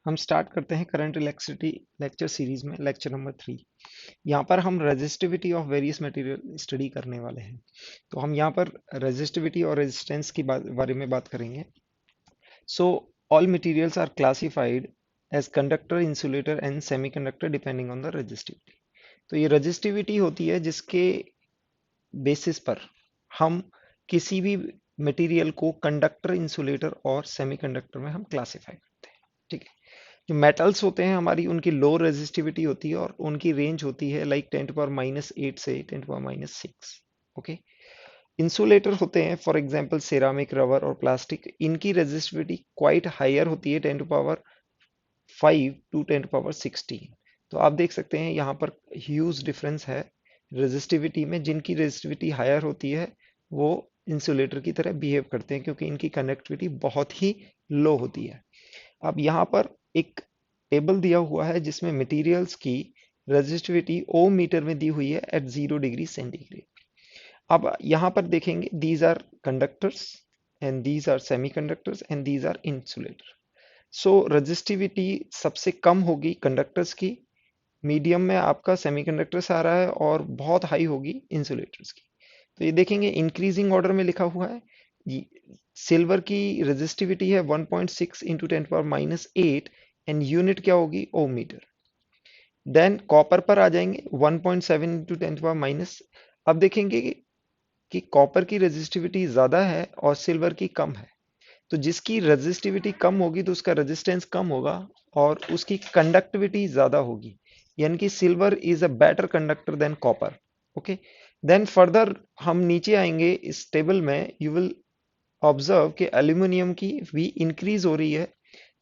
हम स्टार्ट करते हैं करंट इलेक्ट्रिसिटी लेक्चर सीरीज में लेक्चर नंबर 3। यहाँ पर हम resistivity of various material study करने वाले हैं। तो हम यहाँ पर रेजिस्टिविटी और रेजिस्टेंस की बारे में बात करेंगे। So all materials are classified as conductor, insulator and semiconductor depending on the resistivity. तो ये रेजिस्टिविटी होती है जिसके बेसिस पर हम किसी भी मटेरियल को कंडक्टर, इंसुलेटर और सेमीकंडक्टर में हम क्लासिफाई करते हैं। ठीक है। जो मेटल्स होते हैं हमारी, उनकी लो रेजिस्टिविटी होती है और उनकी रेंज होती है लाइक 10⁻⁻8 से 10⁻�6। ओके। इंसुलेटर होते हैं फॉर एग्जांपल सेरामिक, रबर और प्लास्टिक। इनकी रेजिस्टिविटी क्वाइट हायर होती है 10⁻5 टू 10⁻16। तो आप देख सकते हैं यहाँ पर ह्यूज डिफरेंस है रेजिस्टिविटी में। जिनकी रेजिस्टिविटी हायर होती है वो इंसुलेटर की तरह बिहेव करते हैं क्योंकि इनकी कंडक्टिविटी बहुत ही लो होती है। अब यहाँ पर एक टेबल दिया हुआ है जिसमें मटेरियल्स की रेजिस्टिविटी ओम मीटर में दी हुई है एट 0 डिग्री सेंटीग्रेड। अब यहाँ पर देखेंगे these are conductors and these are semiconductors and these are insulator. So resistivity सबसे कम होगी कंडक्टर्स की, मीडियम में आपका सेमीकंडक्टर्स आ रहा है और बहुत हाई होगी इंसुलेटर्स की। तो ये देखेंगे इंक्रीजिंग ऑर्डर में लिखा हुआ है। सिल्वर की रेजिस्टिविटी है 1.6 इंटू 10⁻⁻8 एंड यूनिट क्या होगी, ओम मीटर। देन कॉपर पर आ जाएंगे 1.7 इंटू 10⁻। अब देखेंगे कि कॉपर की रेजिस्टिविटी ज्यादा है और सिल्वर की कम है। तो जिसकी रेजिस्टिविटी कम होगी तो उसका रेजिस्टेंस कम होगा और उसकी कंडक्टिविटी ज्यादा होगी, यानी कि silver is a better conductor than copper. Okay. Then further हम नीचे आएंगे इस टेबल में, यू विल ऑब्जर्व कि एल्यूमिनियम की भी इंक्रीज हो रही है।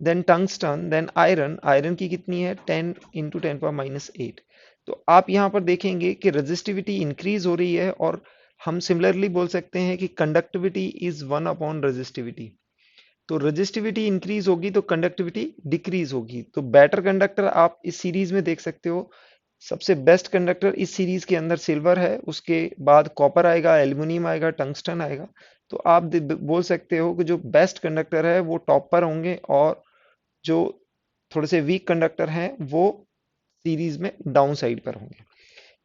Then tungsten, then iron. Iron की कितनी है, 10 इंटू 10⁻8। तो आप यहाँ पर देखेंगे कि रेजिस्टिविटी इंक्रीज हो रही है और हम सिमिलरली बोल सकते हैं कि कंडक्टिविटी इज 1 अपॉन रेजिस्टिविटी। तो रेजिस्टिविटी इंक्रीज होगी तो कंडक्टिविटी डिक्रीज होगी। तो बेटर कंडक्टर आप इस सीरीज में देख सकते हो। सबसे बेस्ट कंडक्टर इस सीरीज के अंदर सिल्वर है, उसके बाद कॉपर आएगा, एल्यूमिनियम आएगा, टंगस्टन आएगा। तो आप बोल सकते हो कि जो बेस्ट कंडक्टर है वो टॉप पर होंगे और जो थोड़े से वीक कंडक्टर हैं वो सीरीज में डाउन साइड पर होंगे।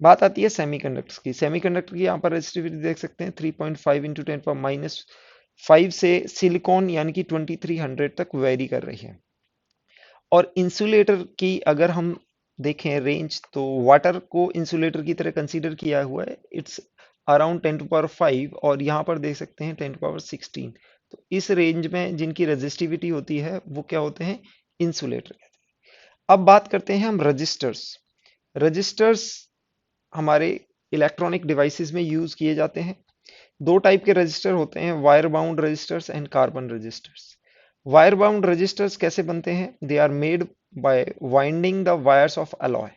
बात आती है सेमीकंडक्टर्स की। सेमीकंडक्टर की यहाँ पर रेजिस्टिविटी देख सकते हैं 3.5 इंटू 10⁻⁵ से सिलिकॉन यानी कि 2300 तक वेरी कर रही है। और इंसुलेटर की अगर हम देखें रेंज, तो वाटर को इंसुलेटर की तरह कंसीडर किया हुआ है। इट्स अराउंड 10⁻⁵ और यहाँ पर देख सकते हैं 10⁻16। तो इस रेंज में जिनकी रेजिस्टिविटी होती है वो क्या होते हैं, इंसुलेटर कहते हैं। अब बात करते हैं हम रजिस्टर्स। रजिस्टर्स हमारे इलेक्ट्रॉनिक डिवाइसेस में यूज किए जाते हैं। दो टाइप के रजिस्टर होते हैं, wire bound resistors and carbon resistors. Wire bound resistors कैसे बनते हैं, they are made by winding the wires of alloy.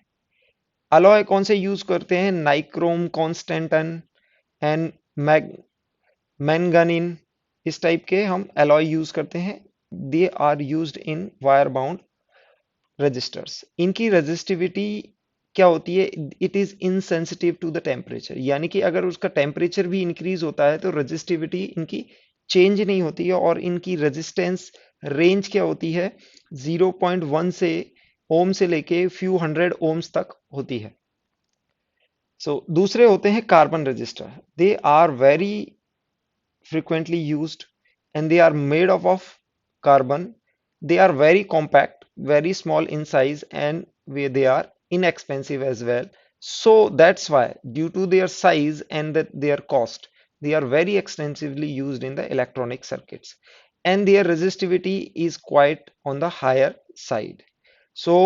Alloy कौन से यूज करते हैं, नाइक्रोम, कॉन्स्टेंटन एंड मैंगनीन। इस टाइप के हम अलॉय यूज करते हैं। They are used in wire bound resistors. इनकी रेजिस्टिविटी क्या होती है, it is insensitive to the temperature, यानी कि अगर उसका टेम्परेचर भी इंक्रीज होता है तो रेजिस्टिविटी इनकी चेंज नहीं होती है और इनकी रेजिस्टेंस रेंज क्या होती है, 0.1 से ओम से लेके फ्यू हंड्रेड ओम्स तक होती है। दूसरे होते हैं carbon resistor. They are very frequently used and they are made of carbon. They are very compact, very small in size, and they are inexpensive as well. So that's why, due to their size and their cost, they are very extensively used in the electronic circuits, and their resistivity is quite on the higher side. So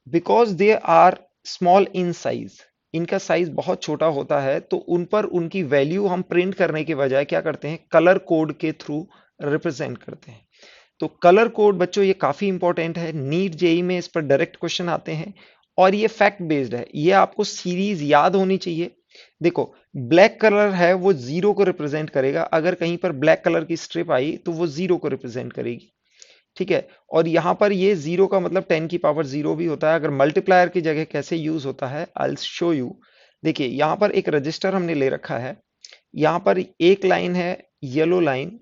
because they are small in size, इनका size बहुत छोटा होता है, तो उन पर उनकी value हम प्रिंट करने के बजाय क्या करते हैं, कलर कोड के थ्रू रिप्रेजेंट करते हैं। तो कलर कोड बच्चों ये काफी इंपॉर्टेंट है, नीट जेई में इस पर डायरेक्ट क्वेश्चन आते हैं और ये फैक्ट बेस्ड है, ये आपको सीरीज याद होनी चाहिए। देखो, ब्लैक कलर है वो जीरो को रिप्रेजेंट करेगा, अगर कहीं पर ब्लैक कलर की स्ट्रिप आई तो वो जीरो को रिप्रेजेंट करेगी। ठीक है। और यहां पर ये जीरो का मतलब 10⁻0 भी होता है। अगर मल्टीप्लायर की जगह कैसे यूज होता है, आई विल शो यू। देखिए यहां पर एक रजिस्टर हमने ले रखा है, यहां पर एक लाइन है येलो लाइन,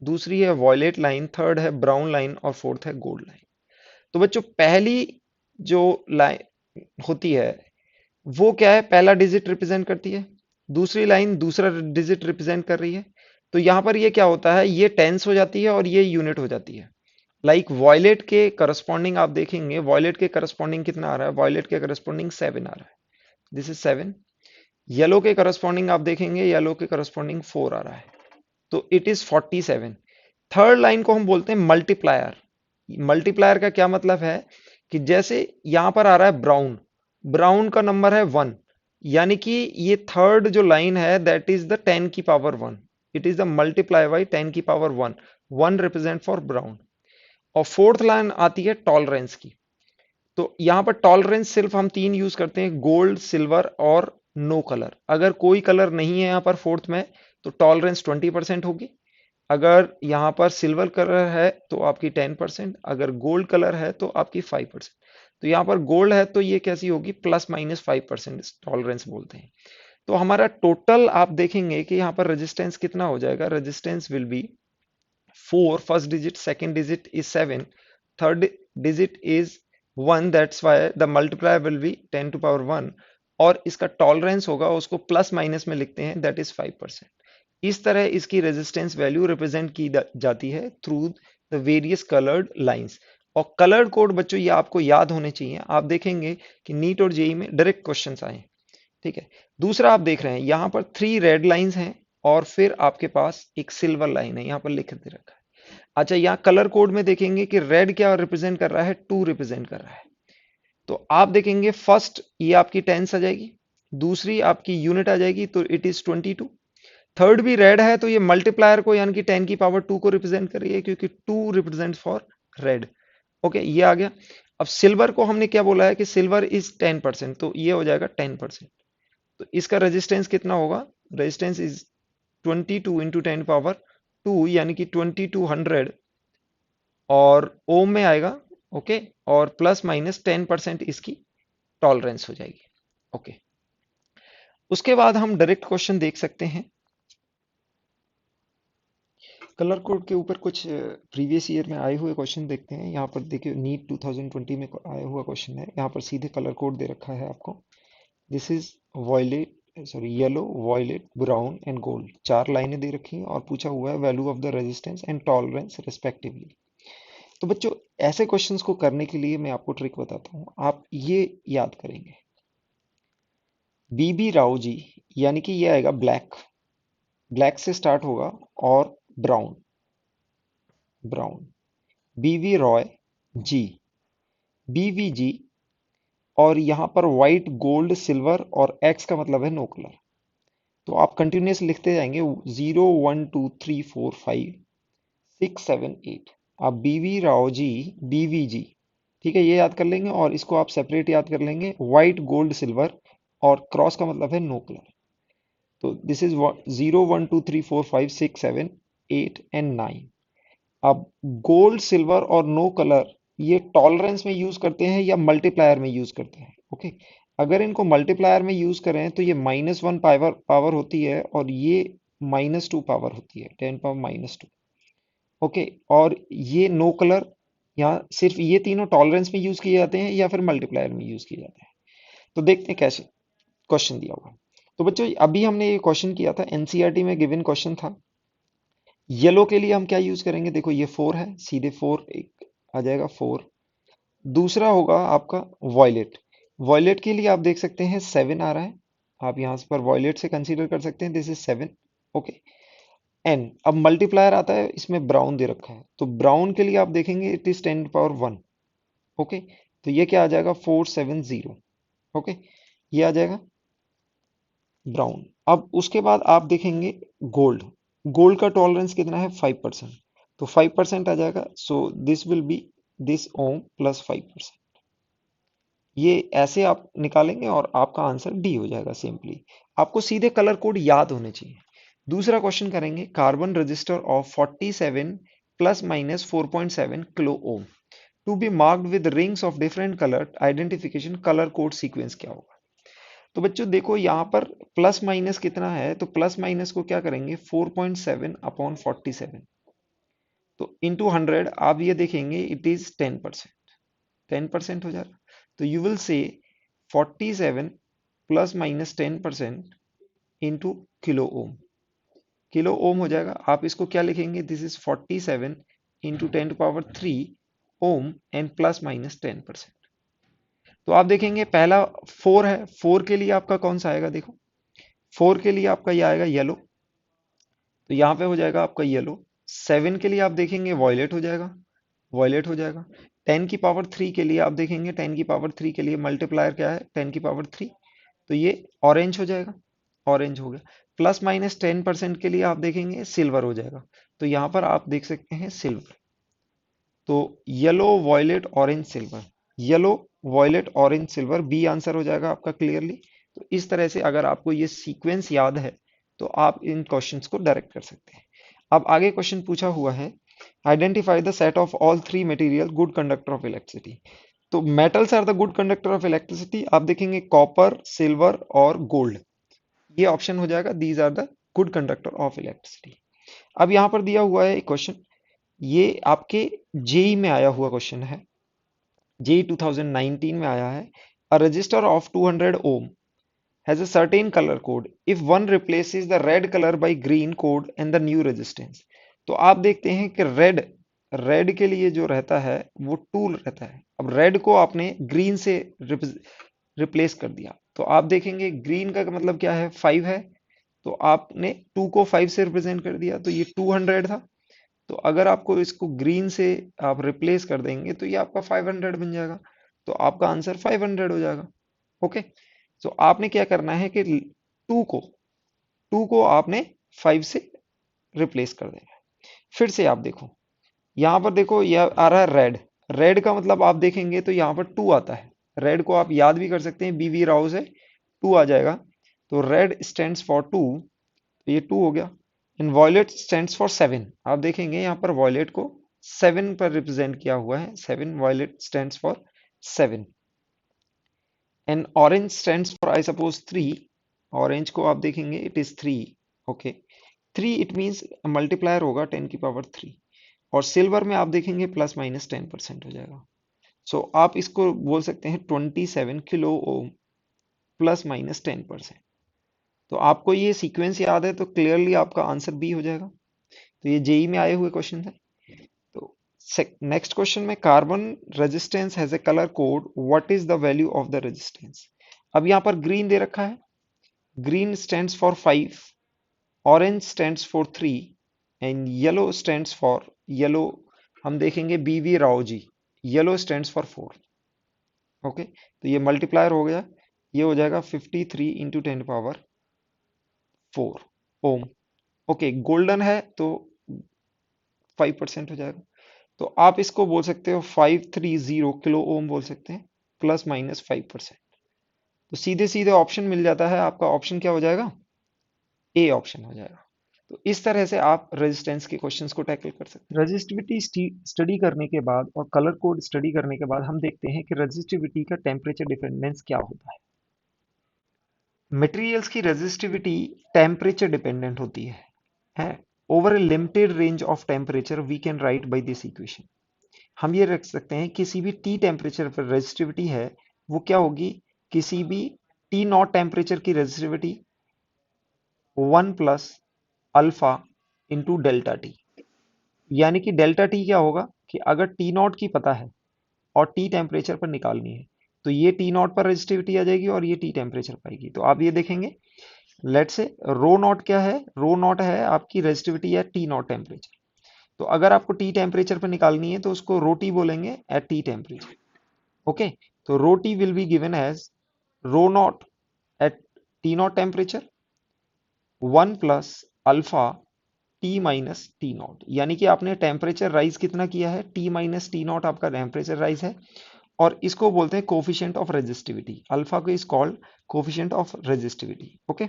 दूसरी है वॉयलेट लाइन, थर्ड है ब्राउन लाइन और फोर्थ है गोल्ड लाइन। तो बच्चों पहली जो लाइन होती है वो क्या है, पहला डिजिट रिप्रेजेंट करती है, दूसरी लाइन दूसरा डिजिट रिप्रेजेंट कर रही है। तो यहां पर ये क्या होता है, ये टेंस हो जाती है और ये यूनिट हो जाती है। लाइक वॉयलेट के करस्पॉन्डिंग आप देखेंगे, वॉयलेट के करस्पॉन्डिंग कितना आ रहा है, वॉयलेट के करस्पॉन्डिंग 7 आ रहा है, दिस इज 7। येलो के करस्पॉन्डिंग आप देखेंगे, येलो के करस्पॉन्डिंग 4 आ रहा है, तो इट इज 47। थर्ड लाइन को हम बोलते हैं मल्टीप्लायर। मल्टीप्लायर का क्या मतलब है कि जैसे यहां पर आ रहा है ब्राउन, ब्राउन का नंबर है 1, यानी कि ये थर्ड जो लाइन है दैट इज द 10 की power 1, it is the multiply by 10 की पावर 1, 1 रिप्रेजेंट फॉर ब्राउन। और फोर्थ लाइन आती है टॉलरेंस की। तो यहां पर टॉलरेंस सिर्फ हम तीन यूज करते हैं, गोल्ड, सिल्वर और नो कलर। अगर कोई कलर नहीं है यहां पर फोर्थ में तो टॉलरेंस 20% होगी। अगर यहाँ पर सिल्वर कलर है तो आपकी 10%, अगर गोल्ड कलर है तो आपकी 5%। तो यहाँ पर गोल्ड है तो ये कैसी होगी, ±5% टॉलरेंस बोलते हैं। तो हमारा टोटल आप देखेंगे कि यहाँ पर रेजिस्टेंस कितना हो जाएगा, resistance will be 4, first digit, second digit is 7, third digit is 1, that's why the multiply will be 10 to power 1, और इसका टॉलरेंस होगा उसको प्लस माइनस में लिखते हैं, दैट इज 5%। इस तरह इसकी रेजिस्टेंस वैल्यू रिप्रेजेंट की जाती है through the various coloured lines. और कलर्ड कोड बच्चों ये आपको याद होने चाहिए, आप देखेंगे कि नीट और जेई में डायरेक्ट क्वेश्चंस आए, ठीक है। दूसरा आप देख रहे हैं यहाँ पर 3 रेड लाइंस हैं और फिर आपके पास एक सिल्वर लाइन है, यहाँ पर लिख दे रखा है। अच्छा, यहाँ कलर कोड में देखेंगे कि रेड क्या रिप्रेजेंट कर रहा है, 2 रिप्रेजेंट कर रहा है। तो आप देखेंगे फर्स्ट ये आपकी टेंस आ जाएगी, दूसरी आपकी यूनिट आ जाएगी तो इट इज 22, थर्ड भी रेड है तो ये मल्टीप्लायर को यानी कि 10 की पावर 2 को रिप्रेजेंट कर रही है क्योंकि 2 रिप्रेजेंट फॉर रेड। ओके, ये आ गया। अब सिल्वर को हमने क्या बोला है कि सिल्वर इज 10%, तो ये हो जाएगा 10%। तो इसका रेजिस्टेंस कितना होगा, रेजिस्टेंस इज 22 इंटू 10 पावर 2 यानी कि 2200 और ओम में आएगा। ओके, और प्लस माइनस 10% इसकी टॉलरेंस हो जाएगी। ओके, उसके बाद हम डायरेक्ट क्वेश्चन देख सकते हैं। कलर कोड के ऊपर कुछ प्रीवियस ईयर में आए हुए क्वेश्चन देखते हैं। यहाँ पर देखिए नीट 2020 में आया हुआ क्वेश्चन है, यहाँ पर सीधे कलर कोड दे रखा है आपको। This is violet, sorry yellow, violet, brown and gold, 4 लाइनें दे रखी हैं और पूछा हुआ है value of the resistance and tolerance respectively. तो बच्चों ऐसे क्वेश्चंस को करने के लिए मैं आपको ट्रिक बताता हूँ, आप ये याद करेंगे, बीबी राव जी, यानी कि ये आएगा ब्लैक, ब्लैक से स्टार्ट होगा, और ब्राउन, ब्राउन, बीवी रॉय जी, बीवी जी, और यहाँ पर व्हाइट, गोल्ड, सिल्वर और एक्स का मतलब है नो कलर। तो आप कंटिन्यूस लिखते जाएंगे 0 1 2 3 4 5 6 7 8, आप बीवी राव जी, बीवी जी, ठीक है, ये याद कर लेंगे और इसको आप सेपरेट याद कर लेंगे, व्हाइट, गोल्ड, सिल्वर और क्रॉस का मतलब है नो कलर। तो दिस इज 0 1 2 3 4 5 6 7 8 एंड 9। अब गोल्ड, सिल्वर और नो कलर ये टॉलरेंस में यूज करते हैं या मल्टीप्लायर में यूज करते हैं। ओके, अगर इनको मल्टीप्लायर में यूज करें तो ये -1 पावर पावर होती है और ये -2 पावर होती है, 10 पावर -2। ओके, और ये नो कलर, यहाँ सिर्फ ये तीनों टॉलरेंस में यूज किए जाते हैं या फिर मल्टीप्लायर में यूज किए जाते हैं। तो देखते हैं कैसे क्वेश्चन दिया हुआ है। तो बच्चों अभी हमने ये क्वेश्चन किया था, एनसीईआरटी में गिवन क्वेश्चन था। येलो के लिए हम क्या यूज करेंगे, देखो ये 4 है, सीधे 4 एक आ जाएगा 4। दूसरा होगा आपका वॉयलेट, वॉयलेट के लिए आप देख सकते हैं 7 आ रहा है, आप यहाँ पर वॉयलेट से कंसीडर कर सकते हैं, दिस इज 7। ओके, एन, अब मल्टीप्लायर आता है, इसमें ब्राउन दे रखा है, तो ब्राउन के लिए आप देखेंगे इट इज 10 पावर 1। ओके, तो ये क्या आ जाएगा 470। ओके, ये आ जाएगा ब्राउन। अब उसके बाद आप देखेंगे गोल्ड, गोल्ड का टॉलरेंस कितना है 5%, तो 5% आ जाएगा, सो this will B this ohm plus 5%। ये ऐसे आप निकालेंगे और आपका आंसर डी हो जाएगा सिंपली। आपको सीधे कलर कोड याद होने चाहिए। दूसरा क्वेश्चन करेंगे, carbon resistor of 47 plus minus 4.7 kilo ohm to be marked with rings of different colour identification, colour code sequence क्या होगा। तो बच्चों देखो यहाँ पर प्लस माइनस कितना है, तो प्लस माइनस को क्या करेंगे 4.7 अपॉन 47, तो इंटू 100 आप ये देखेंगे इट इज 10%। 10% हो जाएगा। तो you will say 47 plus minus 10% into kilo ohm. Kilo ohm हो जाएगा। आप इसको क्या लिखेंगे, this is 47 into 10 to the power 3 ohm and plus minus 10%। तो आप देखेंगे पहला 4 है, 4 के लिए आपका कौन सा आएगा, देखो 4 के लिए आपका ये आएगा येलो, तो यहाँ पे हो जाएगा आपका येलो। 7 के लिए आप देखेंगे वॉयलेट हो जाएगा, वॉयलेट हो जाएगा। 10 की पावर 3 के लिए आप देखेंगे, 10 की पावर 3 के लिए मल्टीप्लायर क्या है, 10 की पावर 3, तो ये ऑरेंज हो जाएगा, ऑरेंज हो गया। प्लस माइनस 10% के लिए आप देखेंगे सिल्वर हो जाएगा, तो यहाँ पर आप देख सकते हैं सिल्वर। तो yellow violet orange silver, yellow violet orange silver, B answer हो जाएगा आपका क्लियरली। तो इस तरह से अगर आपको ये सीक्वेंस याद है तो आप इन क्वेश्चंस को डायरेक्ट कर सकते हैं। अब आगे क्वेश्चन पूछा हुआ है, identify the set of all three material good conductor of electricity. तो metals are the good conductor of electricity, आप देखेंगे कॉपर, सिल्वर और गोल्ड, ये ऑप्शन हो जाएगा, these are the good conductor of electricity. अब यहाँ पर दिया हुआ है एक क्वेश्चन, ये आपके जेई में आया हुआ क्वेश्चन है, जेई 2019 में आया है। A register of 200 ohm has a certain color code if one replaces the red color by green code and the new resistance। तो आप देखते हैं कि रेड, रेड के लिए जो रहता है वो 2 रहता है। अब रेड को आपने ग्रीन से रिप्लेस कर दिया, तो आप देखेंगे ग्रीन का मतलब क्या है, 5 है, तो आपने 2 को 5 से रिप्रेजेंट कर दिया, तो ये 200 था। तो अगर आपको इसको ग्रीन से आप रिप्लेस कर देंगे तो ये आपका 500 बन जाएगा, तो आपका आंसर 500 हो जाएगा। ओके, तो आपने क्या करना है कि टू को आपने 5 से रिप्लेस कर देना है। फिर से आप देखो, यहां पर देखो यह आ रहा है रेड, रेड का मतलब आप देखेंगे तो यहाँ पर 2 आता है। रेड को आप याद भी कर सकते हैं, बीवी राव से 2 आ जाएगा, तो रेड स्टैंड्स फॉर 2, तो ये 2 हो गया। एंड वॉयलेट स्टैंड्स फॉर 7, आप देखेंगे यहाँ पर वॉयलेट को 7 पर रिप्रेजेंट किया हुआ है, 7, violet stands for 7। And orange stands for I suppose 3, orange को आप देखेंगे it is 3। Okay, 3 it means multiplier होगा 10 की पावर 3, और सिल्वर में आप देखेंगे प्लस माइनस 10% हो जाएगा। सो आप इसको बोल सकते हैं 27 किलो ओम प्लस माइनस 10%। तो आपको ये सीक्वेंस याद है तो क्लियरली आपका आंसर बी हो जाएगा। तो ये जेई में आए हुए क्वेश्चन है। तो नेक्स्ट क्वेश्चन में, carbon resistance has a colour code, what is the value of the resistance. अब यहाँ पर ग्रीन दे रखा है, green stands for 5, orange stands for 3 and yellow stands for, yellow हम देखेंगे बीवी Rao ji, yellow stands for 4। Okay, तो ये मल्टीप्लायर हो गया, ये हो जाएगा 53 इंटू 10 की पावर 4 ओम। ओके, गोल्डन है तो 5% हो जाएगा, तो आप इसको बोल सकते हो 530 किलो ओम बोल सकते हैं, प्लस माइनस 5%। तो सीधे सीधे ऑप्शन मिल जाता है आपका, ऑप्शन क्या हो जाएगा, ए ऑप्शन हो जाएगा। तो इस तरह से आप रेजिस्टेंस के क्वेश्चंस को टैकल कर सकते हैं। रेजिस्टिविटी स्टडी करने के बाद और कलर कोड स्टडी करने के बाद हम देखते हैं कि रेजिस्टिविटी का टेम्परेचर डिपेंडेंस क्या होता है। मटेरियल्स की रेजिस्टिविटी टेम्परेचर डिपेंडेंट होती है। Over a limited range of temperature we can write by this equation. हम ये रख सकते हैं किसी भी टी टेम्परेचर पर रेजिस्टिविटी है वो क्या होगी, किसी भी टी नॉट टेम्परेचर की resistivity 1 plus alpha into delta T. यानी कि डेल्टा टी क्या होगा कि अगर टी नॉट की पता है और टी टेम्परेचर पर निकालनी है तो ये टी नॉट पर रेजिस्टिविटी आ जाएगी और ये टी टेम्परेचर पाएगी। तो आप ये देखेंगे, लेट से रो नॉट क्या है, रो नॉट है आपकी रेजिस्टिविटी या टी नॉट टेम्परेचर। तो अगर आपको टी टेम्परेचर पर निकालनी है तो उसको रो टी बोलेंगे एट टी टेम्परेचर। ओके, तो rho T will be given as rho not at T not temperature 1 plus alpha T minus T not. यानी कि आपने टेम्परेचर राइज कितना किया है, टी माइनस टी नॉट आपका टेम्परेचर राइज है, और इसको बोलते हैं कोफिशिएंट ऑफ रेजिस्टिविटी। अल्फा को is called coefficient of resistivity. Okay,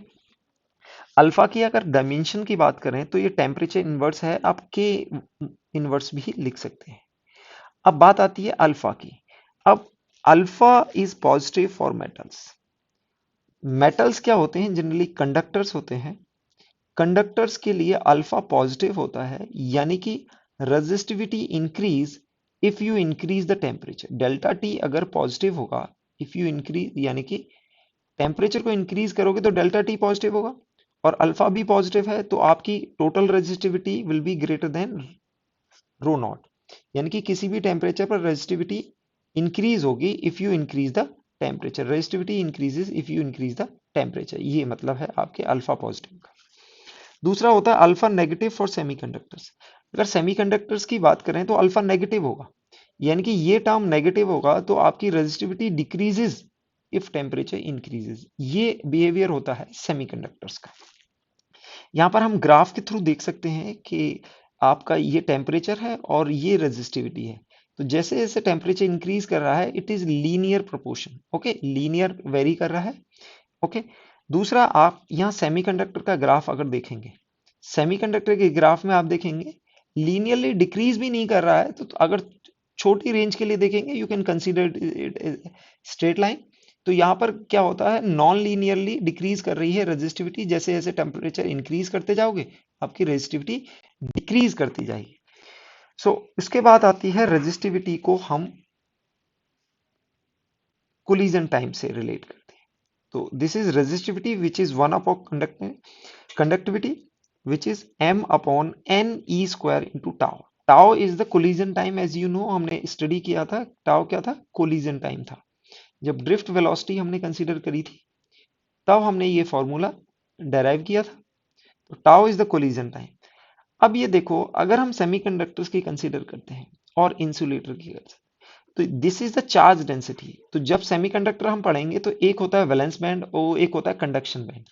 alpha की अगर डायमेंशन की बात करें तो ये टेम्परेचर इनवर्स है, आप के इनवर्स भी लिख सकते हैं। अब बात आती है अल्फा की। अब alpha is positive for metals. Metals क्या होते हैं, जनरली कंडक्टर्स होते हैं। कंडक्टर्स के लिए अल्फा पॉजिटिव होता है, यानी कि resistivity increase if you increase the temperature, delta T अगर पॉजिटिव होगा, इफ यू इंक्रीज यानी कि टेम्परेचर को इंक्रीज करोगे तो डेल्टा टी पॉजिटिव होगा, और अल्फा भी पॉजिटिव है, तो आपकी total resistivity will be greater than rho not, यानी कि किसी भी टेम्परेचर पर रेजिस्टिविटी इंक्रीज होगी if you increase the temperature, resistivity increases if you increase the temperature, ये मतलब है आपके अल्फा पॉजिटिव का। दूसरा होता है अल्फा नेगेटिव फॉर सेमीकंडक्टर्स। अगर सेमीकंडक्टर्स की बात करें तो अल्फा नेगेटिव होगा, यानी कि ये टर्म नेगेटिव होगा तो आपकी resistivity decreases if temperature increases, ये बिहेवियर होता है सेमीकंडक्टर्स का। यहाँ पर हम ग्राफ के थ्रू देख सकते हैं कि आपका ये टेम्परेचर है और ये रेजिस्टिविटी है, तो जैसे जैसे टेम्परेचर इंक्रीज कर रहा है it is linear proportion, okay, linear very कर रहा है, ओके। दूसरा, आप यहाँ सेमीकंडक्टर का ग्राफ अगर देखेंगे, सेमीकंडक्टर के ग्राफ में आप देखेंगे लीनियरली डिक्रीज भी नहीं कर रहा है, तो अगर छोटी रेंज के लिए देखेंगे you can consider it straight line, तो यहाँ पर क्या होता है, नॉन लीनियरली डिक्रीज कर रही है रेजिस्टिविटी, जैसे जैसे टेम्परेचर इंक्रीज करते जाओगे आपकी रेजिस्टिविटी डिक्रीज करती जाएगी। सो इसके बाद आती है रेजिस्टिविटी को हम कोलिजन टाइम से रिलेट करते हैं। तो this is resistivity which is one upon conductivity which is m upon n e square into tau. Tau is the collision time, as you know, हमने स्टडी किया था टाउ क्या था, कोलिजन टाइम था। जब ड्रिफ्ट वेलोसिटी हमने consider करी थी तब हमने ये फॉर्मूला डेराइव किया था, तो tau is the collision time. अब ये देखो, अगर हम सेमीकंडक्टर्स की कंसीडर करते हैं और इंसुलेटर की करते हैं, तो this is the charge density. तो जब सेमीकंडक्टर हम पढ़ेंगे तो एक होता है वैलेंस बैंड और एक होता है कंडक्शन बैंड।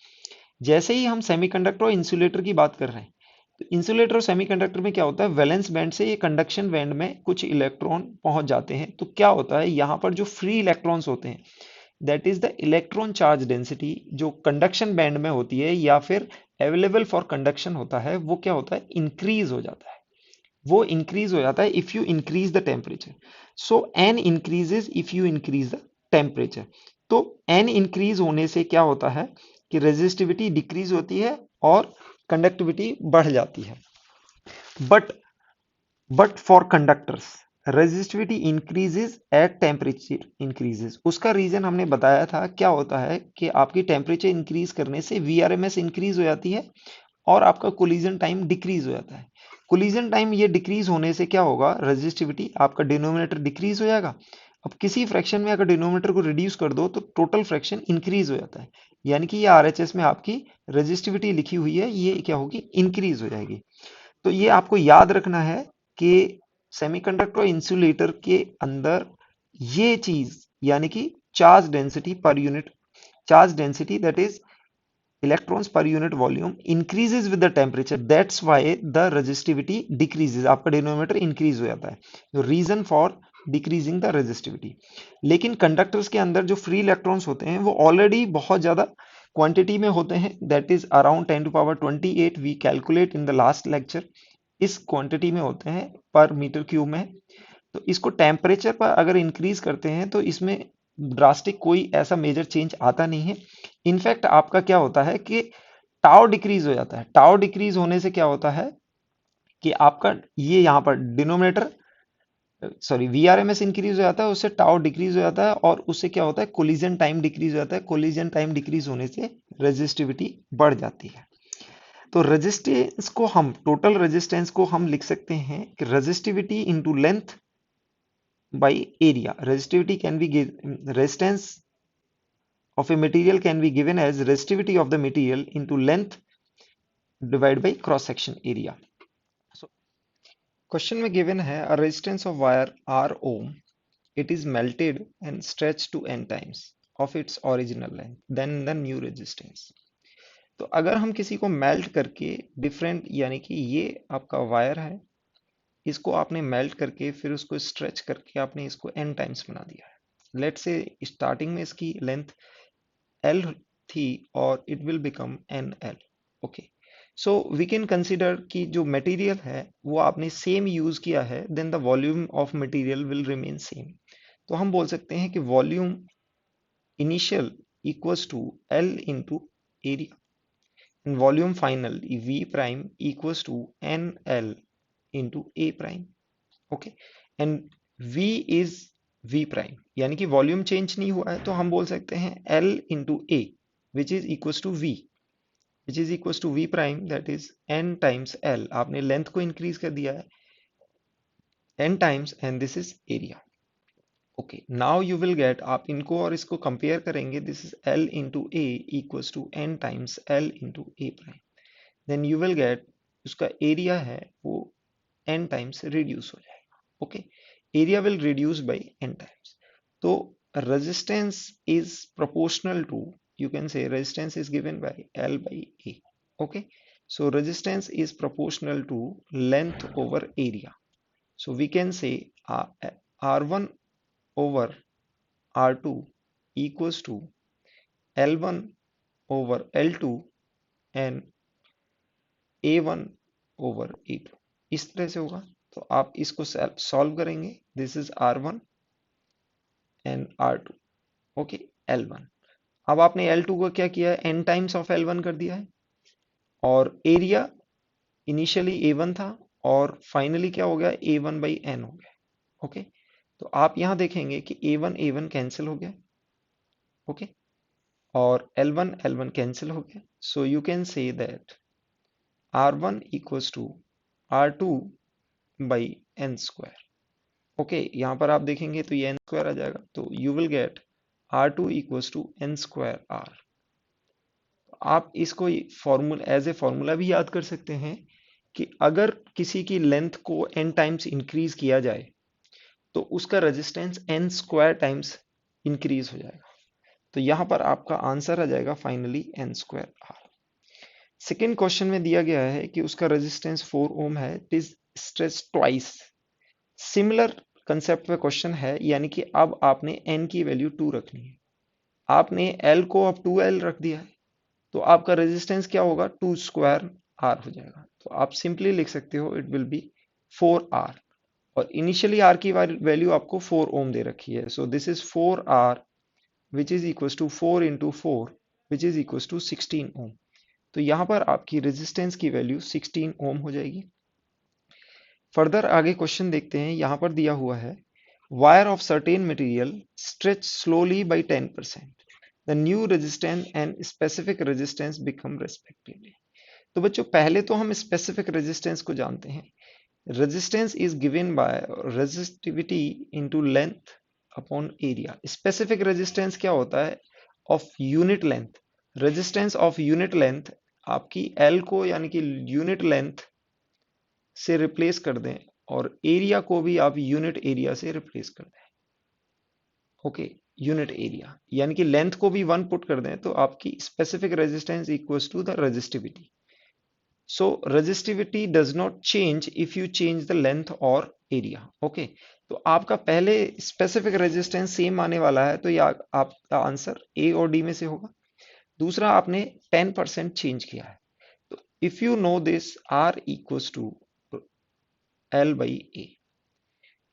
जैसे ही हम सेमीकंडक्टर और इंसुलेटर की बात कर रहे हैं, तो इंसुलेटर और सेमीकंडक्टर में क्या होता है, वैलेंस बैंड से ये कंडक्शन बैंड में कुछ इलेक्ट्रॉन पहुंच जाते हैं, तो क्या होता है यहाँ पर जो फ्री इलेक्ट्रॉन्स होते हैं, that is the electron charge density, जो कंडक्शन बैंड में होती है या फिर अवेलेबल फॉर कंडक्शन होता है, वो क्या होता है, इंक्रीज हो जाता है। वो इंक्रीज हो जाता है if you increase the temperature. So n increases if you increase the temperature. तो एन इंक्रीज होने से क्या होता है कि रेजिस्टिविटी डिक्रीज होती है और कंडक्टिविटी बढ़ जाती है। But for conductors resistivity increases at temperature increases. उसका रीजन हमने बताया था, क्या होता है कि आपकी टेम्परेचर इंक्रीज करने से वीआरएमएस इंक्रीज हो जाती है और आपका कोलिजन टाइम डिक्रीज हो जाता है। कोलिजन टाइम ये डिक्रीज होने से क्या होगा, रेजिस्टिविटी आपका डिनोमिनेटर डिक्रीज हो जाएगा। अब किसी फ्रैक्शन में अगर डिनोमिनेटर को रिड्यूस कर दो तो टोटल फ्रैक्शन इंक्रीज हो जाता है, यानी कि ये आरएचएस में आपकी रेजिस्टिविटी लिखी हुई है, ये क्या होगी, इंक्रीज हो जाएगी। तो ये आपको याद रखना है कि सेमीकंडक्टर और इंसुलेटर के अंदर ये चीज, यानी कि charge density per unit, charge density that is electrons per unit volume increases with the temperature, that's why the resistivity decreases, आपका डिनोमिनेटर इंक्रीज हो जाता है, reason for decreasing the resistivity. लेकिन कंडक्टर्स के अंदर जो फ्री इलेक्ट्रॉन्स होते हैं वो ऑलरेडी बहुत ज्यादा क्वांटिटी में होते हैं, that is around 10 to power 28 we calculate in the last lecture, इस क्वांटिटी में होते हैं पर मीटर क्यूब में। तो इसको टेम्परेचर पर अगर इंक्रीज करते हैं तो इसमें ड्रास्टिक कोई ऐसा मेजर चेंज आता नहीं है। इनफैक्ट आपका क्या होता है कि टाउ डिक्रीज हो जाता है। टाउ डिक्रीज होने से क्या होता है कि आपका ये यहाँ पर डिनोमिनेटर, सॉरी, वीआरएमएस इंक्रीज हो जाता है, उससे टाउ डिक्रीज हो जाता है और उससे क्या होता है, कोलिजन टाइम डिक्रीज हो जाता है। कोलिजन टाइम डिक्रीज होने से रेजिस्टिविटी बढ़ जाती है। तो रेजिस्टेंस को हम, टोटल रेजिस्टेंस को हम लिख सकते हैं कि resistivity into length by area. Resistivity can be resistance of a material can be given as resistivity of the material into length divided by cross section area. So question में given है a resistance of wire R ohm, it is melted and stretched to n times of its original length then the new resistance। तो अगर हम किसी को melt करके different, यानी कि ये आपका वायर है, इसको आपने मेल्ट करके फिर उसको स्ट्रेच करके आपने इसको n टाइम्स बना दिया है। लेट से स्टार्टिंग में इसकी लेंथ L थी और it will become NL, okay. So we can consider कि जो मटेरियल है वो आपने सेम यूज किया है, then the volume of material will remain same. तो हम बोल सकते हैं कि volume initial equals to L into area and volume final V prime equals to NL into A prime, okay, and V is V prime, यानी कि volume change नहीं हुआ है, तो हम बोल सकते हैं L into A which is equal to V, which is equal to V prime, that is N times L। आपने लेंथ को इंक्रीज कर दिया है N times, and this is area. Okay, now you will get, आप इनको और इसको compare करेंगे, this is L into A equal to N times L into A prime, then you will get उसका एरिया है वो N टाइम्स रिड्यूस हो जाएगा। Okay, area will reduce by n times. So resistance is proportional to, you can say resistance is given by L by A. Okay, so resistance is proportional to length over area. So we can say R1 over R2 equals to L1 over L2 and A1 over A2, इस तरह से होगा। तो आप इसको solve करेंगे, this is R1 and R2, okay, L1। अब आपने L2 को क्या किया है, n टाइम्स ऑफ L1 कर दिया है, और एरिया इनिशियली A1 था और फाइनली क्या हो गया, A1 बाई N हो गया। ओके, तो आप यहां देखेंगे कि A1 A1 कैंसिल हो गया। ओके, और L1 L1 कैंसिल हो गया। So you can say that R1 equals to R2 by N square. Okay, यहाँ पर आप देखेंगे तो ये N स्क्वायर आ जाएगा, तो you will get R2 equals to N square R। आप इसको फॉर्मूला एज ए फॉर्मूला भी याद कर सकते हैं कि अगर किसी की लेंथ को n टाइम्स इंक्रीज किया जाए तो उसका resistance n square times increase हो जाएगा। तो यहां पर आपका आंसर आ जाएगा finally n square r। Second question में दिया गया है कि उसका रेजिस्टेंस 4 ओम है, it is stretch twice. Similar concept पे क्वेश्चन है, यानी कि अब आपने n की वैल्यू 2 रखनी है, आपने l को अब 2l रख दिया है, तो आपका रेजिस्टेंस क्या होगा, 2 स्क्वायर आर हो जाएगा। तो आप सिंपली लिख सकते हो इट विल बी 4r, और इनिशियली आर की वैल्यू आपको 4 ओम दे रखी है, so this is 4r which is equal to 4 into 4 which is equal to 16 ohm. तो यहां पर आपकी रेजिस्टेंस की वैल्यू 16 ओम हो जाएगी। फर्दर आगे क्वेश्चन देखते हैं, यहां पर दिया हुआ है wire of certain material stretch slowly by 10%, the new resistance and specific resistance become respectively। तो बच्चों पहले तो हम स्पेसिफिक रेजिस्टेंस को जानते हैं, resistance is given bye resistivity into length upon area. Specific resistance क्या होता है, of unit length, resistance of unit length, आपकी एल को यानी कि यूनिट लेंथ से रिप्लेस कर दें और एरिया को भी आप यूनिट एरिया से रिप्लेस कर दें। ओके, यूनिट एरिया यानी कि लेंथ को भी 1 पुट कर दें तो आपकी specific resistance equals to the resistivity. So resistivity does not change if you change the length और एरिया। ओके, तो आपका पहले स्पेसिफिक रेजिस्टेंस सेम आने वाला है, तो ये आपका आंसर ए और डी में से होगा। दूसरा, आपने 10% चेंज किया है, तो if you know this R equals to L by A,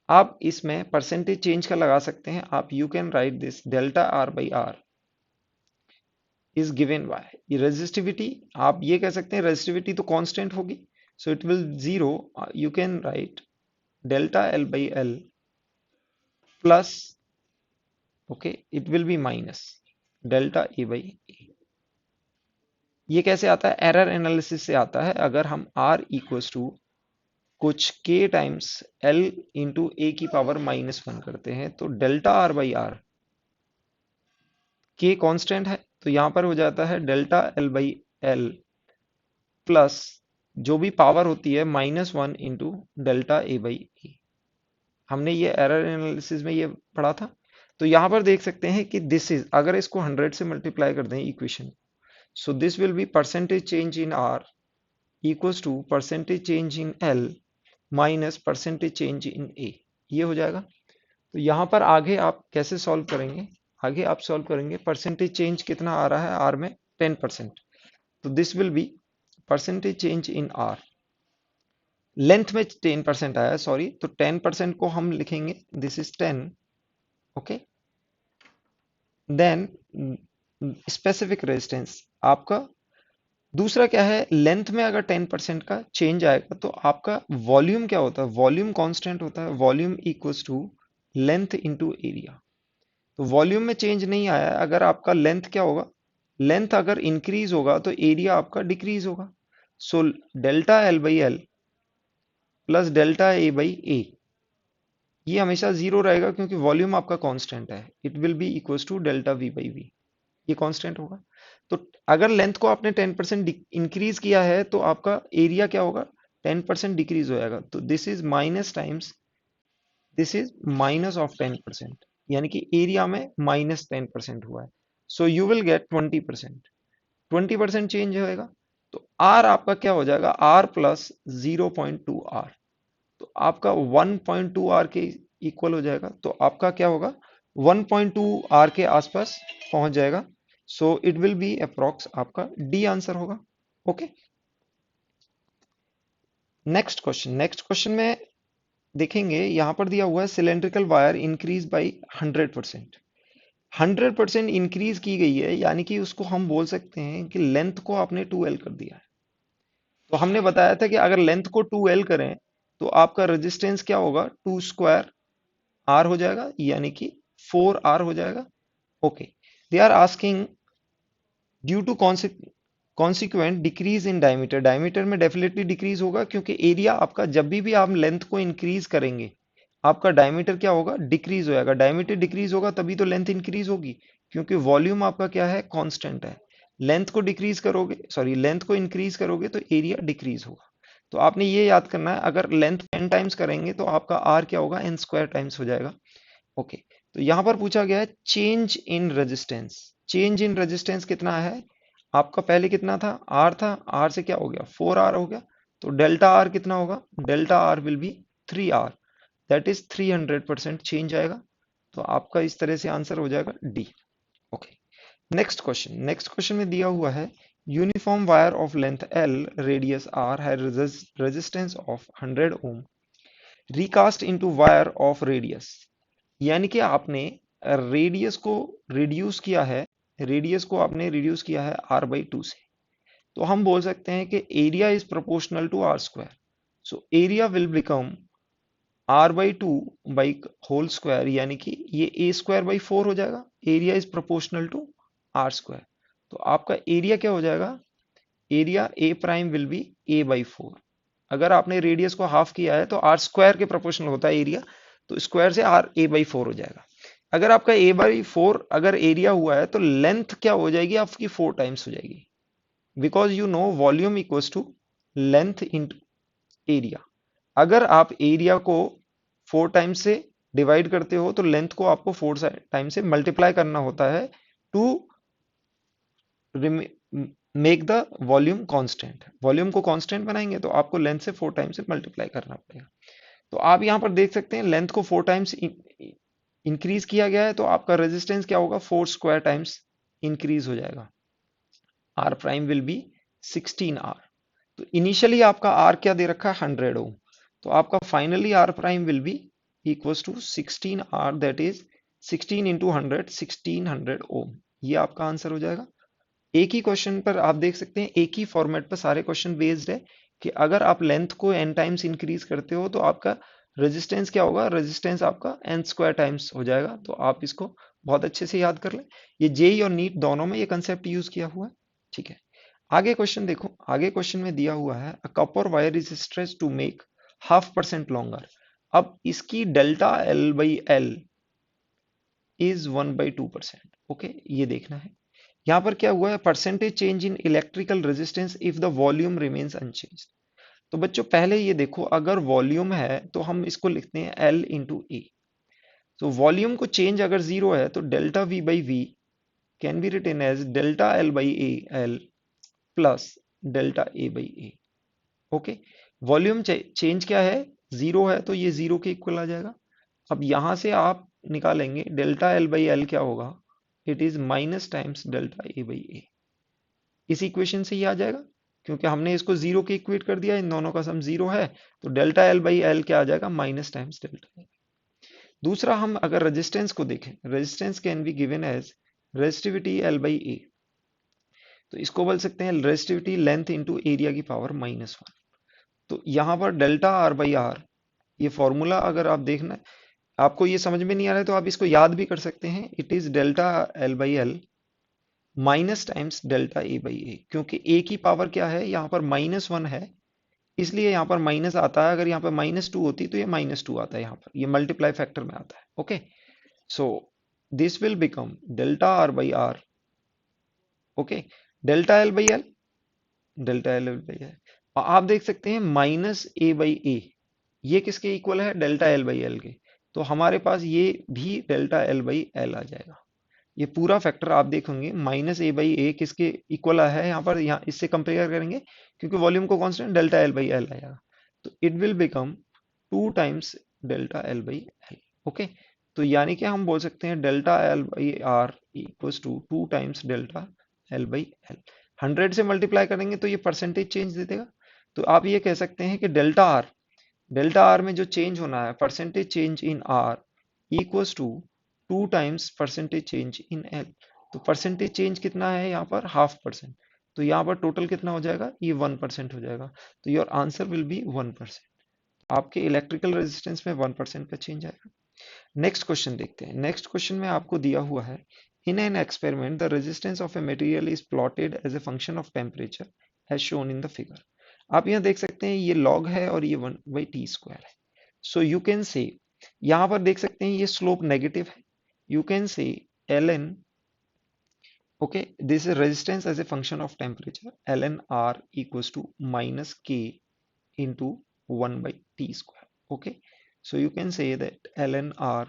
आप इसमें परसेंटेज चेंज का लगा सकते हैं। आप you can write this delta R by R is given by, ये रेजिस्टिविटी, आप ये कह सकते हैं रेजिस्टिविटी तो कांस्टेंट होगी, so it will zero, you can write delta L by L plus, okay, it will be minus delta A by A. ये कैसे आता है, एरर एनालिसिस से आता है। अगर हम r इक्वल्स टू कुछ k times l into A की पावर -1 करते हैं, तो delta R by R, k constant है, तो यहां पर हो जाता है delta L by L plus जो भी पावर होती है -1 into delta A by A. हमने ये एरर एनालिसिस में ये पढ़ा था। तो यहां पर देख सकते हैं कि दिस इज, अगर इसको 100 से मल्टीप्लाई कर दें equation, so this will be percentage change in R equals to percentage change in L minus percentage change in A, ये हो जाएगा। तो यहाँ पर आगे आप कैसे सॉल्व करेंगे, आगे आप सॉल्व करेंगे, परसेंटेज चेंज कितना आ रहा है आर में, 10%, तो this will be percentage change in R, length में 10% आया सॉरी, तो 10% को हम लिखेंगे this is 10। Okay, then specific resistance आपका दूसरा क्या है, लेंथ में अगर 10% का चेंज आएगा तो आपका वॉल्यूम क्या होता है, वॉल्यूम कांस्टेंट होता है, volume equals to length into area. तो वॉल्यूम में चेंज नहीं आया है, अगर आपका लेंथ क्या होगा, लेंथ अगर इंक्रीज होगा तो एरिया आपका डिक्रीज होगा। So delta L by L plus delta A by A, ये हमेशा जीरो रहेगा क्योंकि वॉल्यूम आपका कांस्टेंट है। It will be equals to delta V by V, ये कांस्टेंट होगा। तो अगर लेंथ को आपने 10% इंक्रीज किया है तो आपका एरिया क्या होगा, 10% डिक्रीज हो जाएगा। तो this is minus times this is minus of 10%, यानी कि एरिया में -10% हुआ है। सो यू विल गेट 20%, 20% चेंज होएगा। तो आर आपका क्या हो जाएगा, आर प्लस 0.2 आर, तो आपका 1.2 आर के इक्वल हो जाएगा। तो आपका क्या होगा, 1.2 आर के आसपास पहुंच जाएगा। सो इट विल बी अप्रॉक्स, आपका डी आंसर होगा। ओके, नेक्स्ट क्वेश्चन में देखेंगे, यहां पर दिया हुआ है cylindrical wire increase by 100%। 100% increase की गई है, यानी कि उसको हम बोल सकते हैं कि लेंथ को आपने 2L कर दिया है। तो हमने बताया था कि अगर लेंथ को 2L करें तो आपका रेजिस्टेंस क्या होगा, 2 स्क्वायर आर हो जाएगा, यानी कि 4R हो जाएगा। Okay, they are asking due to consequent decrease in diameter, diameter में डेफिनेटली डिक्रीज होगा क्योंकि एरिया आपका, जब भी आप लेंथ को इंक्रीज करेंगे आपका डायमीटर क्या होगा, डिक्रीज हो जाएगा। डायमीटर डिक्रीज होगा तभी तो लेंथ इंक्रीज होगी, क्योंकि वॉल्यूम आपका क्या है, कांस्टेंट है। लेंथ को डिक्रीज करोगे, सॉरी लेंथ को इंक्रीज करोगे तो एरिया डिक्रीज होगा। तो आपने ये याद करना है, अगर लेंथ n टाइम्स करेंगे तो आपका r क्या होगा, n स्क्वायर टाइम्स हो जाएगा। ओके, तो यहां पर पूछा गया है change in resistance. Change in resistance कितना है आपका, पहले कितना था, आर था, आर से क्या हो गया, 4R हो गया। तो डेल्टा आर कितना होगा, delta R will be 3R, that is 300% change आएगा। तो आपका इस तरह से आंसर हो जाएगा डी। ओके, नेक्स्ट क्वेश्चन में दिया हुआ है, uniform wire of length L, radius R है, resistance of 100 ohm, recast into wire of radius. यानी कि आपने रेडियस को रिड्यूस किया है, रेडियस को आपने रिड्यूस किया है r/2 से। तो हम बोल सकते हैं कि area is proportional to R square. So area will become r/2 by whole square, यानी कि ये a² बाई 4 हो जाएगा। Area is proportional to R square, तो आपका एरिया क्या हो जाएगा, area A prime will be a/4। अगर आपने रेडियस को हाफ किया है तो आर स्क्वायर के प्रोपोर्शनल होता है एरिया, तो स्क्वायर से आर a/4 हो जाएगा। अगर आपका a/4 अगर एरिया हुआ है तो लेंथ क्या हो जाएगी आपकी, 4 टाइम्स हो जाएगी, because you know volume equals to length into area. अगर आप एरिया को 4 टाइम्स से डिवाइड करते हो तो लेंथ को आपको 4 टाइम से मल्टीप्लाई करना होता है to make the volume constant. Volume को कांस्टेंट बनाएंगे तो आपको लेंथ से 4 टाइम से मल्टीप्लाई करना पड़ेगा। तो आप यहां पर देख सकते हैं लेंथ को 4 टाइम्स इंक्रीज किया गया है, तो आपका रेजिस्टेंस क्या होगा, 4 स्क्वायर टाइम्स इंक्रीज हो जाएगा। R prime will be 16R। तो इनिशियली आपका आर क्या दे रखा है, 100 ओम। तो आपका finally R prime will be equals to 16R, that is 16 into 100, 1600 ohm. ये आपका आंसर हो जाएगा। एक ही क्वेश्चन पर आप देख सकते हैं, एक ही फॉर्मेट पर सारे क्वेश्चन बेस्ड है कि अगर आप लेंथ को n टाइम्स इंक्रीज करते हो तो आपका रेजिस्टेंस क्या होगा, रेजिस्टेंस आपका n स्क्वायर टाइम्स हो जाएगा। तो आप इसको बहुत अच्छे से याद कर लें, ये जेई और नीट दोनों में ये कंसेप्ट यूज किया हुआ है। ठीक है, आगे क्वेश्चन देखो, आगे क्वेश्चन में दिया हुआ है, a copper wire is stretched to make 0.5% longer. अब इसकी delta L by L is 1/2%। Okay, ये देखना है। यहां पर क्या हुआ है, percentage change in electrical resistance if the volume remains unchanged. तो बच्चों पहले ये देखो, अगर वॉल्यूम है तो हम इसको लिखते हैं L इंटू ए। तो वॉल्यूम को चेंज अगर जीरो है तो delta V by we can be written as delta L by A L plus delta A by A. Okay, volume change क्या है, जीरो है, तो ये जीरो के इक्वल आ जाएगा। अब यहां से आप निकालेंगे डेल्टा एल बाई एल क्या होगा, it is minus times delta A by A. इस इक्वेशन से ही आ जाएगा, क्योंकि हमने इसको जीरो के इक्वेट कर दिया, इन दोनों का सम जीरो है। तो डेल्टा एल बाई एल क्या आ जाएगा, माइनस टाइम्स डेल्टा एल। दूसरा, हम अगर रेजिस्टेंस को देखें, resistance can be given as resistivity L by A. तो इसको बोल सकते हैं रेजिस्टिविटी लेंथ इंटू एरिया की पावर -1। तो यहाँ पर डेल्टा आर बाई आर, ये फॉर्मूला अगर आप देखना आपको ये समझ में नहीं आ रहा है तो आप इसको याद भी कर सकते हैं। It is delta L by L minus times delta A by A, क्योंकि ए की पावर क्या है यहाँ पर -1 है, इसलिए यहाँ पर माइनस आता है। अगर यहाँ पर -2 होती तो ये -2 आता है, यहाँ पर ये मल्टीप्लाई फैक्टर में आता है। Okay, so this will become delta R by R, okay, delta L by L, delta L by L. आप देख सकते हैं -a/a, ये किसके इक्वल है? डेल्टा एल बाई एल के। तो हमारे पास ये भी डेल्टा एल बाई एल आ जाएगा। ये पूरा फैक्टर आप देखेंगे -a/a किसके इक्वल है यहाँ पर, यहाँ इससे कंपेयर करेंगे क्योंकि वॉल्यूम को constant delta L by L आएगा। तो it will become 2 times delta L by L. Okay, तो यानी कि हम बोल सकते हैं delta L by R equals to 2 times delta L by L. 100 से मल्टीप्लाई करेंगे तो ये परसेंटेज चेंज दे देगा। तो आप ये कह सकते हैं कि डेल्टा आर में जो चेंज होना है, percentage change in R equals to 2 times percentage change in L. तो परसेंटेज चेंज कितना है यहाँ पर? 0.5%। तो यहाँ पर टोटल कितना हो जाएगा? ये 1% हो जाएगा। तो योर आंसर विल बी 1%। आपके इलेक्ट्रिकल रेजिस्टेंस में 1% का चेंज आएगा। नेक्स्ट क्वेश्चन देखते हैं। नेक्स्ट क्वेश्चन में आपको दिया हुआ है, in an experiment the resistance of a material is plotted as a function of temperature as shown in the figure. आप यहाँ देख सकते हैं ये लॉग है और ये 1/t² है। सो यू कैन से, यहाँ पर देख सकते हैं ये स्लोप नेगेटिव है। You can say ln, okay, this is resistance as a function of temperature, ln R equals to minus K into 1/t². Okay, so you can say that ln R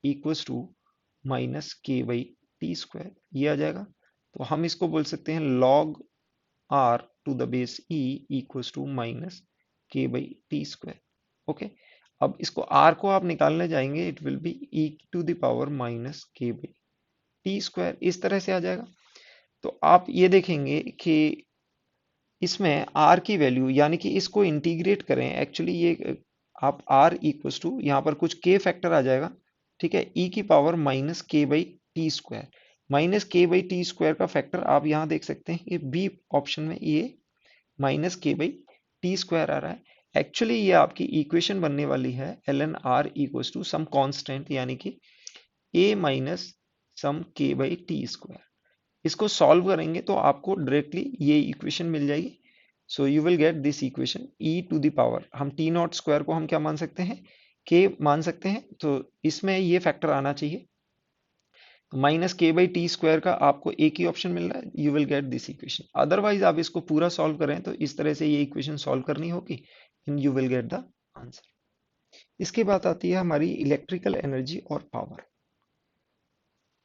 equals to minus K/t², ये आ जाएगा। तो हम इसको बोल सकते हैं log R to the base E equals to minus K/t²। Okay, अब इसको R को आप निकालने जाएंगे, it will be e to the power minus K/t², इस तरह से आ जाएगा। तो आप ये देखेंगे कि इसमें R की वैल्यू, यानी कि इसको इंटीग्रेट करें, एक्चुअली ये आप R इक्वल्स टू यहाँ पर कुछ K फैक्टर आ जाएगा, ठीक है, e की power minus K/t²। Minus K/t² का फैक्टर आप यहाँ देख सकते हैं, ये बी ऑप्शन में ये -K/t² आ रहा है। एक्चुअली ये आपकी इक्वेशन बनने वाली है ln R equals to some constant, यानी कि a माइनस सम K/t²। इसको सॉल्व करेंगे तो आपको डायरेक्टली ये इक्वेशन मिल जाएगी। So you will get this equation e to the power, हम t0² को हम क्या मान सकते हैं? k मान सकते हैं। तो इसमें ये फैक्टर आना चाहिए, माइनस K/t² का आपको एक ही ऑप्शन मिल रहा है, you will get this equation. Otherwise आप इसको पूरा सॉल्व करें तो इस तरह से ये इक्वेशन सॉल्व करनी होगी and you will get the answer. इसके बाद आती है हमारी इलेक्ट्रिकल एनर्जी और पावर।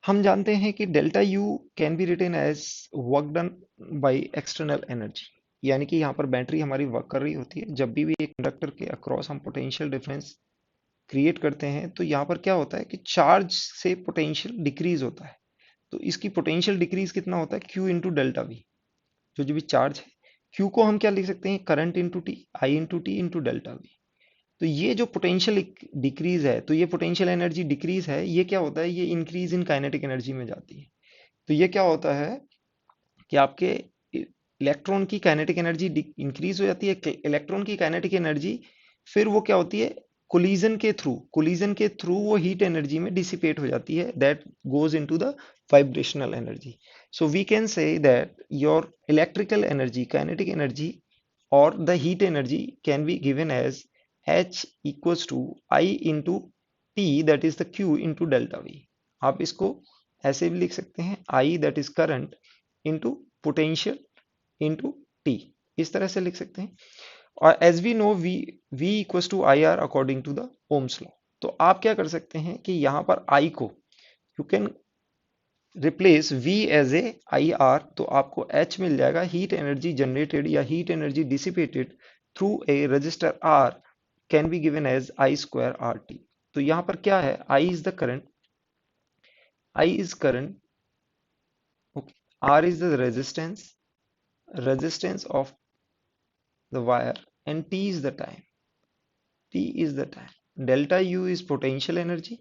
हम जानते हैं कि delta U can be written as work done by external energy, यानी कि यहाँ पर बैटरी हमारी वर्क कर रही होती है। जब भी एक कंडक्टर के अक्रॉस हम पोटेंशियल डिफरेंस क्रिएट करते हैं तो यहाँ पर क्या होता है कि चार्ज से पोटेंशियल डिक्रीज होता है। तो इसकी पोटेंशियल डिक्रीज कितना होता है? Q इंटू डेल्टा वी, जो भी चार्ज है। Q को हम क्या लिख सकते हैं? Current into T, I into T into delta V. तो ये जो पोटेंशियल डिक्रीज है, तो ये पोटेंशियल एनर्जी डिक्रीज है, ये क्या होता है? ये इंक्रीज इन काइनेटिक एनर्जी में जाती है। तो ये क्या होता है कि आपके इलेक्ट्रॉन की काइनेटिक एनर्जी इंक्रीज हो जाती है। इलेक्ट्रॉन की काइनेटिक एनर्जी फिर वो क्या होती है? कोलिजन के थ्रू वो हीट एनर्जी में डिसिपेट हो जाती है, that goes into the vibrational energy. So we can say that your electrical energy, kinetic energy और the heat energy can be given as H equals to I into T, that is the Q into delta V. आप इसको ऐसे भी लिख सकते हैं, I that is current into potential into T, इस तरह से लिख सकते हैं। और as we know V equals to I R according to the ohm's law. तो आप क्या कर सकते हैं कि यहाँ पर I को you can replace V as a I R, तो आपको H मिल जाएगा, हीट एनर्जी जनरेटेड या heat energy dissipated through a resistor R can be given as I² RT। तो यहाँ पर क्या है? I is the current, I is current, okay, R is the resistance of the wire, and T is the time. T is the time. Delta U is potential energy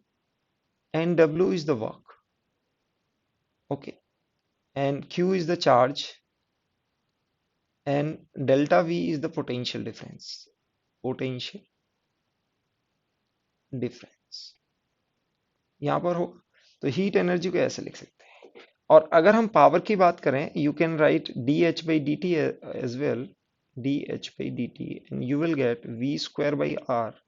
and W is the work. Okay. and Q is the charge, and delta V is the potential difference. Potential difference यहाँ पर होगा, तो heat energy को ऐसे लिख सकते हैं। और अगर हम पावर की बात करें, you can write d H by d t as well, d H by d t, and you will get V square by R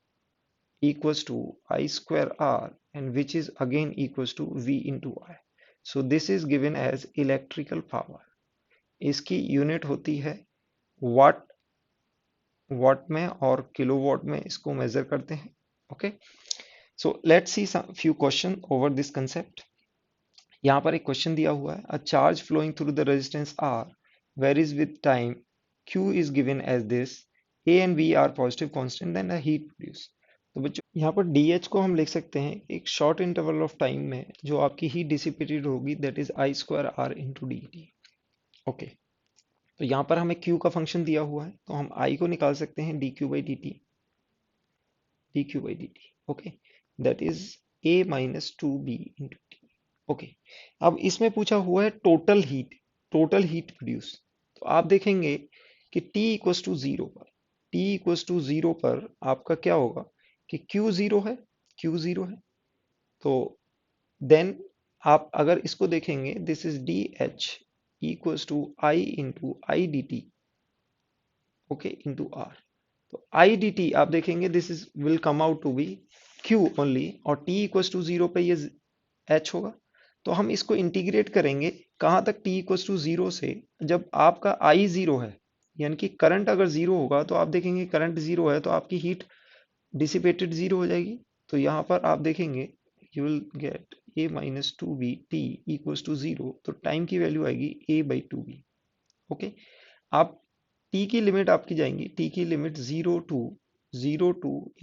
equals to I square R, and which is again equals to V into I. So this is given as electrical power. इसकी unit होती है वाट, वाट में और kilowatt में इसको measure करते हैं। Okay, so let's see some few question over this concept. यहाँ पर एक क्वेश्चन दिया हुआ है, a charge flowing through the resistance R varies with time, Q is given as this, A and V are positive constant, then the heat produced। तो बच्चों यहाँ पर DH को हम लिख सकते हैं एक शॉर्ट इंटरवल ऑफ टाइम में जो आपकी हीट डिसिपेटेड होगी, that is I square R into D T. Okay, तो यहाँ पर हमें Q का फंक्शन दिया हुआ है, तो हम I को निकाल सकते हैं d q by d t, d q by d T. Okay, that is A minus two B into t. Okay, अब इसमें पूछा हुआ है total heat, total heat produce. तो आप देखेंगे कि T इक्वस टू जीरो पर, T इक्वस टू जीरो पर आपका क्या होगा कि Q जीरो है, Q जीरो है, तो देन आप अगर इसको देखेंगे, this is d H equals to I into I d T, okay, into R. तो आई डी टी आप देखेंगे this is will come out to be Q only, और टी इक्वल्स टू जीरो पे ये एच होगा। तो हम इसको इंटीग्रेट करेंगे कहाँ तक, टी इक्वल्स टू जीरो से, जब आपका आई जीरो है, यानी कि करंट अगर जीरो होगा तो आप देखेंगे करंट जीरो है तो आपकी हीट डिसिपेटेड जीरो हो जाएगी। तो यहाँ पर आप देखेंगे you will get A minus two B T equals to zero, तो टाइम की वैल्यू आएगी A by two B. Okay, आप टी की लिमिट आपकी जाएंगी, टी की limit zero to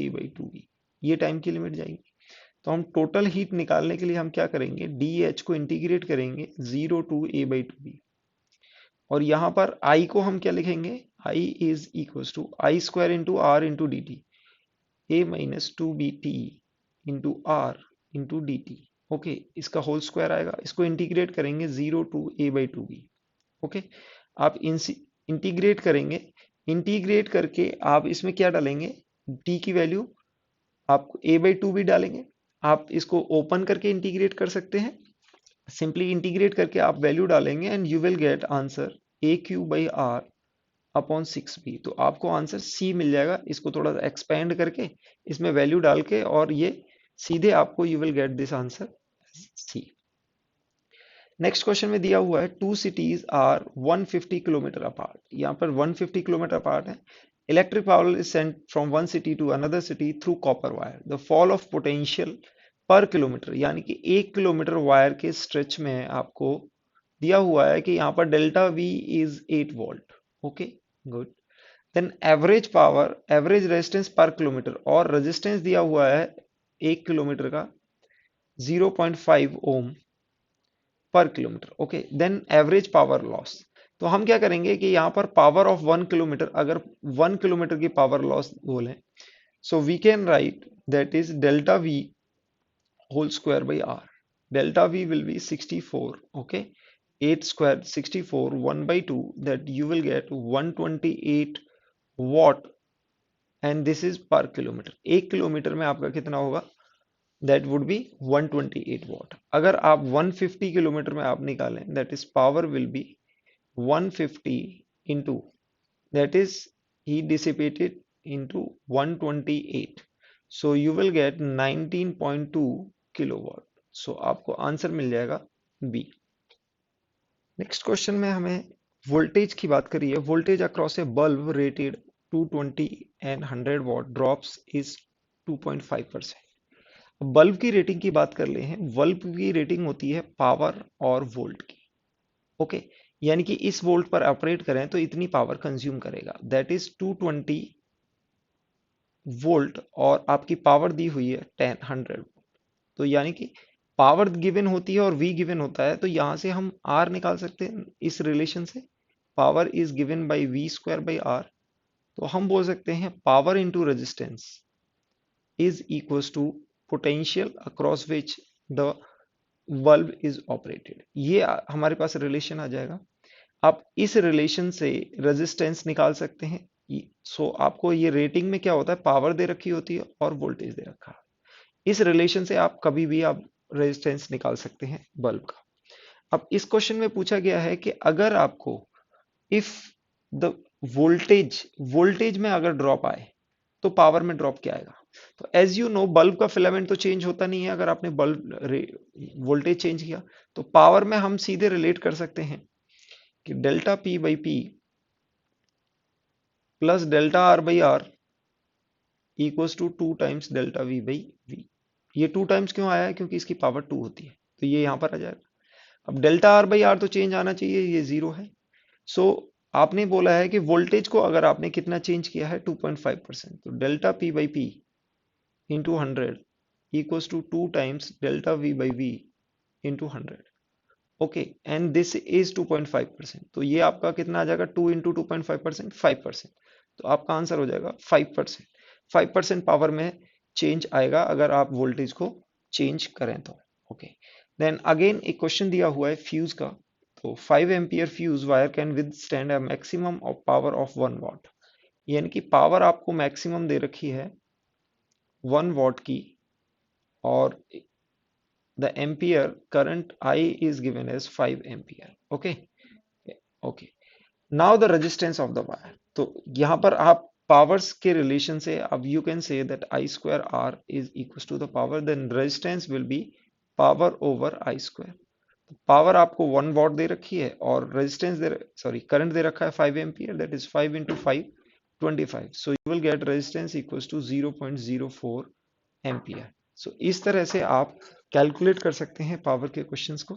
A by two B, ये टाइम की लिमिट जाएगी। तो हम टोटल हीट निकालने के लिए हम क्या करेंगे, डी एच को इंटीग्रेट करेंगे zero to A by two B, और यहाँ पर आई को हम क्या लिखेंगे, I is equals to I square into R into D T, A minus two B T into R into D T. Okay, इसका होल स्क्वायर आएगा, इसको इंटीग्रेट करेंगे zero to A by two B. Okay, आप integrate करेंगे, integrate करके आप इसमें क्या डालेंगे, टी की वैल्यू आप ए बाई टू बी डालेंगे। आप इसको ओपन करके इंटीग्रेट कर सकते हैं, सिंपली इंटीग्रेट करके आप वैल्यू डालेंगे and you will get answer A Q by R upon six B. तो आपको आंसर सी मिल जाएगा, इसको थोड़ा सा एक्सपेंड करके इसमें वैल्यू डाल के, और ये सीधे आपको you will get this answer C. Next question में दिया हुआ है two cities are 150 kilometre apart, यहाँ पर 150 किलोमीटर अपार्ट है। Electric power is sent from one city to another city through copper wire, the fall of potential per kilometre, यानी कि 1 kilometre wire के स्ट्रेच में आपको दिया हुआ है कि यहाँ पर delta V is 8 volt. Okay, good. Then average power, average resistance per kilometre, और रेजिस्टेंस दिया हुआ है 1 किलोमीटर का 0.5 ohm per kilometre. Okay, then average power loss. तो हम क्या करेंगे कि यहाँ पर पावर ऑफ 1 किलोमीटर, अगर 1 किलोमीटर की पावर लॉस बोलें, so we can write that is delta V whole square by R. Delta V will be 64, okay, 8 square 64 1 by 2, that you will get 128 watt, and this is per kilometer। 1 kilometre में आपका कितना होगा, that would be 128 watt। अगर आप 150 kilometre में आप निकालें, that is power will be 150 into, that is heat dissipated into 128, so you will get 19.2 kilowatt। so आपको आंसर मिल जाएगा बी। नेक्स्ट क्वेश्चन में हमें वोल्टेज की बात करी है, voltage across A bulb rated 220 and 100 what drops is 2.5%। Bulb की rating की बात कर ले हैं, बल्ब की रेटिंग होती है पावर और वोल्ट की। ओके, यानी कि इस वोल्ट पर ऑपरेट करें तो इतनी पावर कंज्यूम करेगा, दैट इज 220 वोल्ट, और आपकी पावर दी हुई है 100। तो यानी कि पावर गिवन होती है और V गिवन होता है, तो यहां से हम R निकाल सकते हैं इस रिलेशन से, power is given by V square by R. तो हम बोल सकते हैं power into resistance is equals to potential across which the bulb is operated. ये हमारे पास रिलेशन आ जाएगा। आप इस रिलेशन से रेजिस्टेंस निकाल सकते हैं। सो आपको ये रेटिंग में क्या होता है, पावर दे रखी होती है और वोल्टेज दे रखा है। इस रिलेशन से आप कभी भी आप रेजिस्टेंस निकाल सकते हैं बल्ब का। अब इस क्वेश्चन में पूछा गया है कि अगर आपको इफ द वोल्टेज में अगर ड्रॉप आए तो पावर में ड्रॉप क्या आएगा। तो एज यू नो बल्ब का फिलामेंट तो चेंज होता नहीं है। अगर आपने बल्ब वोल्टेज चेंज किया तो पावर में हम सीधे रिलेट कर सकते हैं कि delta P by P plus delta R by R equals to 2 times delta V by V. ये 2 टाइम्स क्यों आया है, क्योंकि इसकी पावर 2 होती है, तो ये यहां पर आ जाएगा। अब डेल्टा आर बाई आर तो चेंज आना चाहिए, ये 0 है। सो आपने बोला है कि वोल्टेज को अगर आपने कितना चेंज किया है 2.5%, तो delta P by P into 100 equals to 2 times delta V by V into 100। Okay, and this is 2.5%, तो ये आपका कितना आ जाएगा, 2 इंटू 2.5%, 5%। तो आपका आंसर हो जाएगा 5%। 5% पावर में चेंज आएगा अगर आप वोल्टेज को चेंज करें तो। ओके, देन अगेन एक क्वेश्चन दिया हुआ है फ्यूज का। तो 5 ampere fuse wire can withstand a maximum of power of 1 what. यानी कि पावर आपको मैक्सिमम दे रखी है 1 वॉट की, और the ampere current I is given as 5 ampere. Okay, okay. Now the resistance of the wire. तो यहाँ पर आप पावर्स के रिलेशन से अब you can say that I square R is equal to the power, then resistance will be power over I square. Power आपको 1 what they रखी है और रेजिस्टेंस करंट दे रखा है 5 ampere, that is 5 into 5 25। So you will get resistance equals to 0.04 ampere. सो इस तरह से आप कैलकुलेट कर सकते हैं पावर के क्वेश्चंस को।